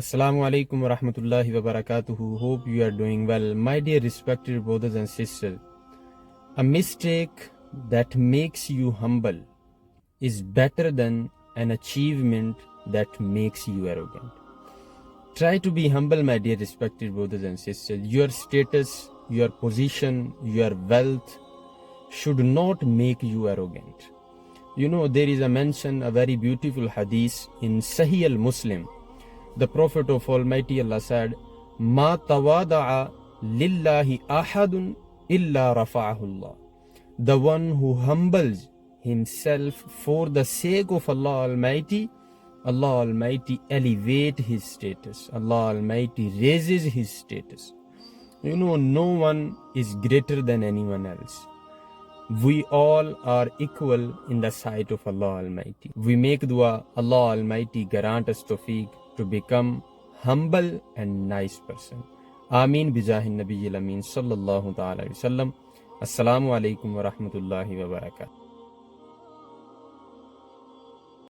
Assalamu alaikum wa rahmatullahi wa barakatuhu. Hope you are doing well. My dear respected brothers and sisters, a mistake that makes you humble is better than an achievement that makes you arrogant. Try to be humble, my dear respected brothers and sisters. Your status, your position, your wealth should not make you arrogant. You know, there is a mention, a very beautiful hadith in Sahih al-Muslim. The Prophet of Almighty Allah said, "Ma tawada'a lillahi ahadun illa rafa'ahullah." The one who humbles himself for the sake of Allah Almighty, Allah Almighty elevate his status. Allah Almighty raises his status. You know, no one is greater than anyone else. We all are equal in the sight of Allah Almighty. We make dua, Allah Almighty grant us tawfiq to become humble and nice person. Ameen bijahin nabiyil ameen sallallahu ta'ala alayhi wa sallam. Assalamu alaikum wa rahmatullahi wa barakatuh.